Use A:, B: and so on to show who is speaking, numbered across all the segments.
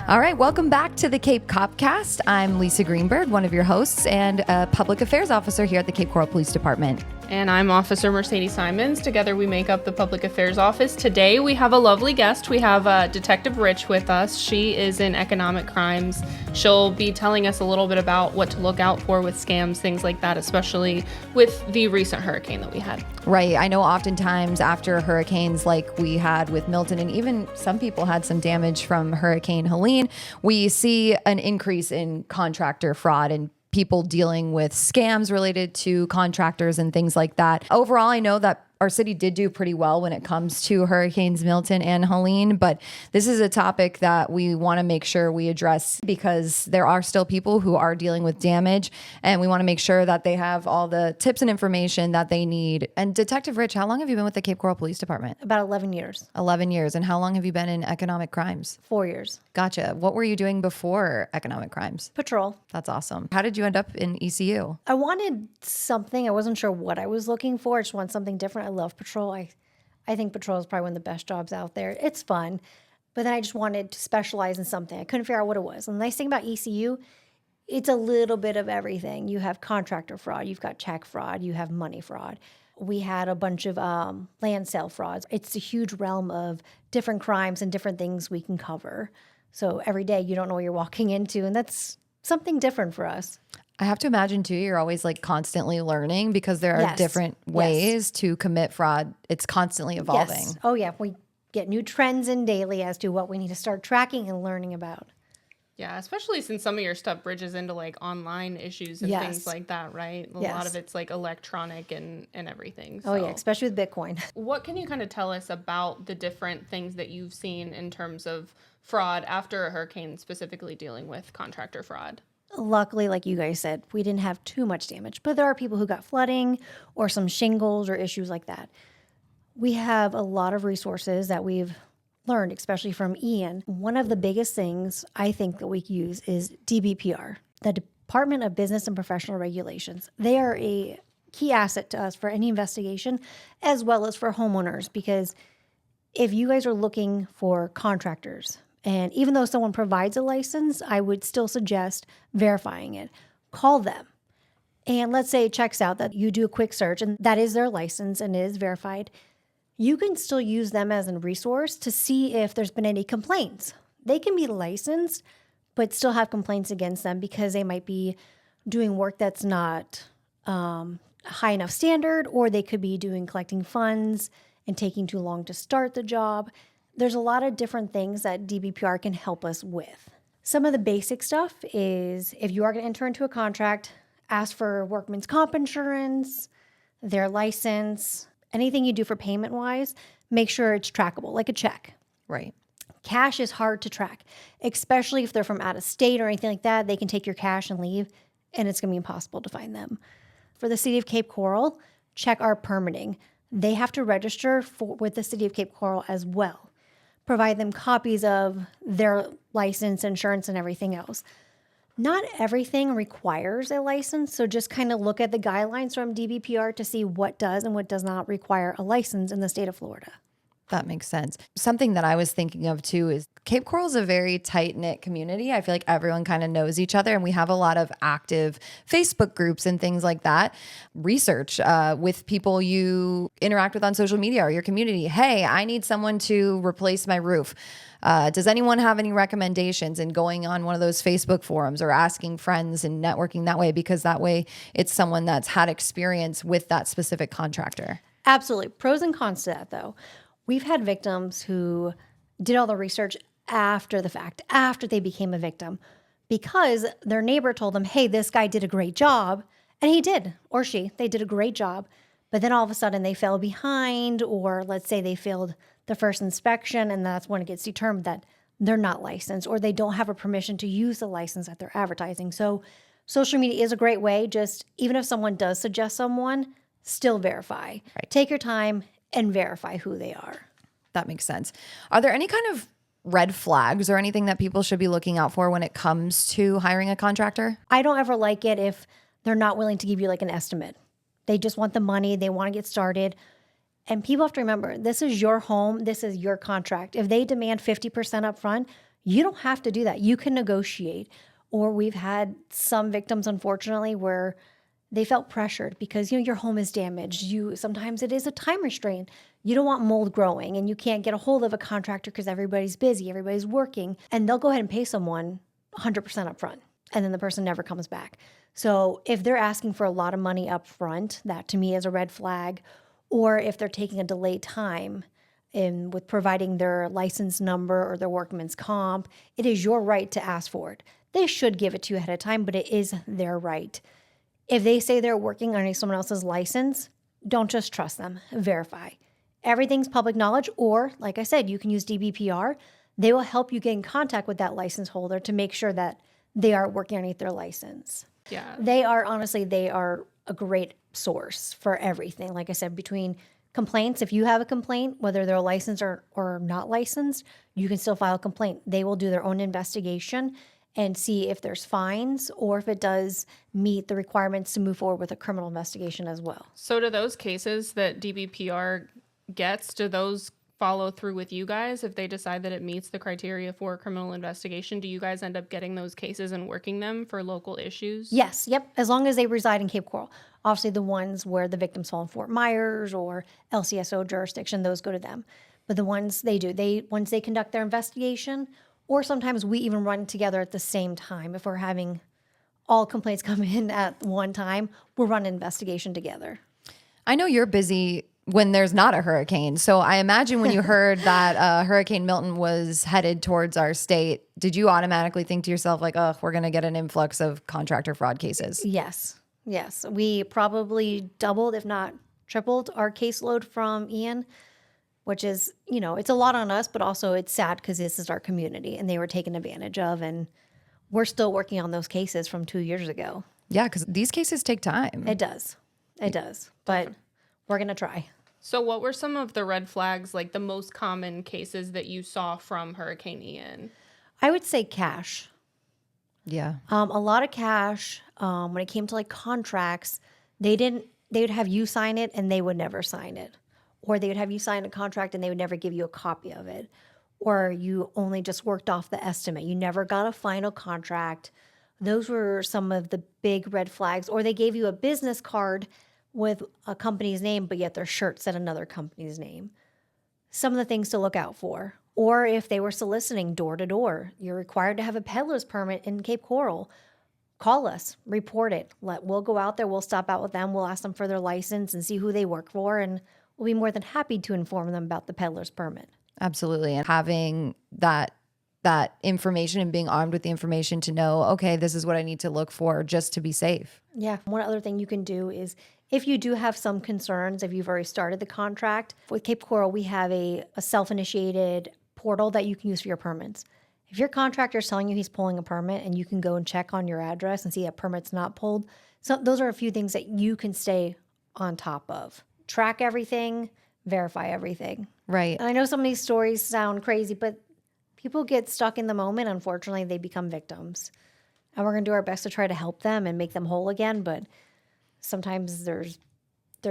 A: All right, welcome back to the Cape CopCast. I'm Lisa Greenberg, one of your hosts and a public affairs officer here at the Cape Coral Police Department.
B: And I'm Officer Mercedes Simonds. Together we make up the Public Affairs Office. Today we have a lovely guest. We have Detective Rich with us. She is in economic crimes. She'll be telling us a little bit about what to look out for with scams, things like that, especially with the recent hurricane that we had.
A: Right. I know oftentimes after hurricanes like we had with Milton, and even some people had some damage from Hurricane Helene, we see an increase in contractor fraud and people dealing with scams related to contractors and things like that. Overall, I know that our city did do pretty well when it comes to hurricanes Milton and Helene, but this is a topic that we want to make sure we address because there are still people who are dealing with damage, and we want to make sure that they have all the tips and information that they need. And Detective Rich, how long have you been with the Cape Coral Police Department?
C: About 11 years.
A: 11 years. And how long have you been in economic crimes?
C: 4 years.
A: Gotcha. What were you doing before economic crimes?
C: Patrol.
A: That's awesome. How did you end up in ECU?
C: I wanted something. I wasn't sure what I was looking for. I just wanted something different. I love patrol. I think patrol is probably one of the best jobs out there. It's fun. But then I just wanted to specialize in something. I couldn't figure out what it was. And the nice thing about ECU, it's a little bit of everything. You have contractor fraud. You've got check fraud. You have money fraud. We had a bunch of land sale frauds. It's a huge realm of different crimes and different things we can cover. So every day you don't know what you're walking into, and that's something different for us.
A: I have to imagine too, you're always like constantly learning because there are different ways to commit fraud. It's constantly evolving.
C: Yes. Oh yeah. We get new trends in daily as to what we need to start tracking and learning about.
B: Yeah, especially since some of your stuff bridges into like online issues and things like that, right? A lot of it's like electronic and everything. So.
C: Oh yeah, especially with Bitcoin.
B: What can you kind of tell us about the different things that you've seen in terms of fraud after a hurricane, specifically dealing with contractor fraud?
C: Luckily, like you guys said, we didn't have too much damage, but there are people who got flooding or some shingles or issues like that. We have a lot of resources that we've learned, especially from Ian. One of the biggest things I think that we use is DBPR, the Department of Business and Professional Regulations. They are a key asset to us for any investigation as well as for homeowners, because if you guys are looking for contractors, and even though someone provides a license, I would still suggest verifying it. Call them. And let's say it checks out that you do a quick search and that is their license and it is verified. You can still use them as a resource to see if there's been any complaints. They can be licensed, but still have complaints against them because they might be doing work that's not high enough standard, or they could be collecting funds and taking too long to start the job. There's a lot of different things that DBPR can help us with. Some of the basic stuff is if you are going to enter into a contract, ask for workman's comp insurance, their license, anything you do for payment-wise, make sure it's trackable, like a check.
A: Right.
C: Cash is hard to track, especially if they're from out of state or anything like that. They can take your cash and leave, and it's going to be impossible to find them. For the City of Cape Coral, check our permitting. They have to register with the City of Cape Coral as well. Provide them copies of their license, insurance, and everything else. Not everything requires a license, so just kind of look at the guidelines from DBPR to see what does and what does not require a license in the state of Florida.
A: That makes sense. Something that I was thinking of too is Cape Coral is a very tight-knit community. I feel like everyone kind of knows each other, and we have a lot of active Facebook groups and things like that. Research with people you interact with on social media or your community. Hey, I need someone to replace my roof. Does anyone have any recommendations? And going on one of those Facebook forums or asking friends and networking that way, because that way it's someone that's had experience with that specific contractor.
C: Absolutely. Pros and cons to that, though. We've had victims who did all the research after the fact, after they became a victim, because their neighbor told them, hey, this guy did a great job. And he did, or they did a great job. But then all of a sudden they fell behind, or let's say they failed the first inspection, and that's when it gets determined that they're not licensed or they don't have a permission to use the license that they're advertising. So social media is a great way. Just even if someone does suggest someone, still verify. Right. Take your time and verify who they are.
A: That makes sense. Are there any kind of red flags or anything that people should be looking out for when it comes to hiring a contractor?
C: I don't ever like it if they're not willing to give you like an estimate. They just want the money. They want to get started. And people have to remember, this is your home. This is your contract. If they demand 50% up front, You don't have to do that. You can negotiate. Or we've had some victims, unfortunately, where they felt pressured because, your home is damaged. Sometimes it is a time restraint. You don't want mold growing and you can't get a hold of a contractor because everybody's busy, everybody's working, and they'll go ahead and pay someone 100% up front, and then the person never comes back. So if they're asking for a lot of money up front, that to me is a red flag. Or if they're taking a delayed time with providing their license number or their workman's comp, it is your right to ask for it. They should give it to you ahead of time, but it is their right. If they say they're working on someone else's license, don't just trust them. Verify. Everything's public knowledge, or like I said, you can use DBPR. They will help you get in contact with that license holder to make sure that they are working underneath their license.
B: Yeah.
C: They are a great source for everything. Like I said, between complaints, if you have a complaint, whether they're licensed or not licensed, you can still file a complaint. They will do their own investigation and see if there's fines or if it does meet the requirements to move forward with a criminal investigation as well.
B: So do those cases that DBPR gets, do those follow through with you guys if they decide that it meets the criteria for a criminal investigation? Do you guys end up getting those cases and working them for local issues?
C: Yes, yep, as long as they reside in Cape Coral. Obviously, the ones where the victims fall in Fort Myers or LCSO jurisdiction, those go to them. But the ones once they conduct their investigation, or sometimes we even run together at the same time. If we're having all complaints come in at one time, we'll run an investigation together.
A: I know you're busy when there's not a hurricane. So I imagine when you heard that Hurricane Milton was headed towards our state, did you automatically think to yourself like, oh, we're going to get an influx of contractor fraud cases?
C: Yes. We probably doubled, if not tripled, our caseload from Ian, which is, it's a lot on us, but also it's sad because this is our community and they were taken advantage of. And we're still working on those cases from 2 years ago.
A: Yeah, because these cases take time.
C: It does. But we're going to try.
B: So what were some of the red flags, like the most common cases that you saw from Hurricane Ian?
C: I would say cash.
A: Yeah.
C: A lot of cash. When it came to like contracts, they would have you sign it and they would never sign it. Or they would have you sign a contract and they would never give you a copy of it. Or you only just worked off the estimate. You never got a final contract. Those were some of the big red flags. Or they gave you a business card with a company's name, but yet their shirt said another company's name. Some of the things to look out for. Or if they were soliciting door to door, you're required to have a peddler's permit in Cape Coral. Call us, report it. We'll go out there, we'll stop out with them, we'll ask them for their license and see who they work for, and we'll be more than happy to inform them about the peddler's permit.
A: Absolutely. And having that information and being armed with the information to know, okay, this is what I need to look for just to be safe.
C: Yeah. One other thing you can do is if you do have some concerns, if you've already started the contract, with Cape Coral, we have a self-initiated portal that you can use for your permits. If your contractor is telling you he's pulling a permit and you can go and check on your address and see that permit's not pulled, so those are a few things that you can stay on top of. Track everything, verify everything.
A: Right.
C: And I know some of these stories sound crazy, but people get stuck in the moment. Unfortunately, they become victims. And we're going to do our best to try to help them and make them whole again. But sometimes there's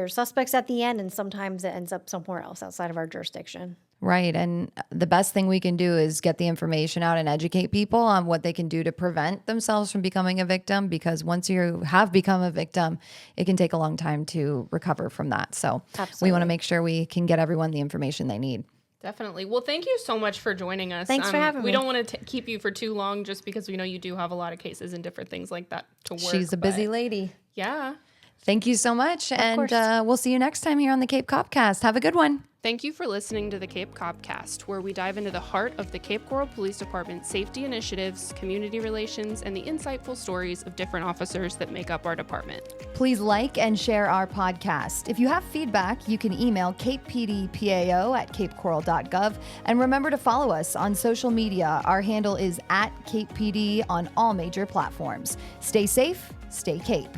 C: suspects at the end, and sometimes it ends up somewhere else outside of our jurisdiction.
A: Right. And the best thing we can do is get the information out and educate people on what they can do to prevent themselves from becoming a victim, because once you have become a victim, it can take a long time to recover from that. So
C: Absolutely.
A: We want to make sure we can get everyone the information they need.
B: Definitely. Well, thank you so much for joining us.
C: Thanks for having me.
B: We don't want to keep you for too long just because we know you do have a lot of cases and different things like that to work.
A: She's a busy lady.
B: Yeah.
A: Thank you so much. And
C: course.
A: we'll see you next time here on the Cape CopCast. Have a good one.
B: Thank you for listening to the Cape CopCast, where we dive into the heart of the Cape Coral Police Department's safety initiatives, community relations, and the insightful stories of different officers that make up our department.
A: Please like and share our podcast. If you have feedback, you can email capepdpao@capecoral.gov. And remember to follow us on social media. Our handle is @CapePD on all major platforms. Stay safe, stay Cape.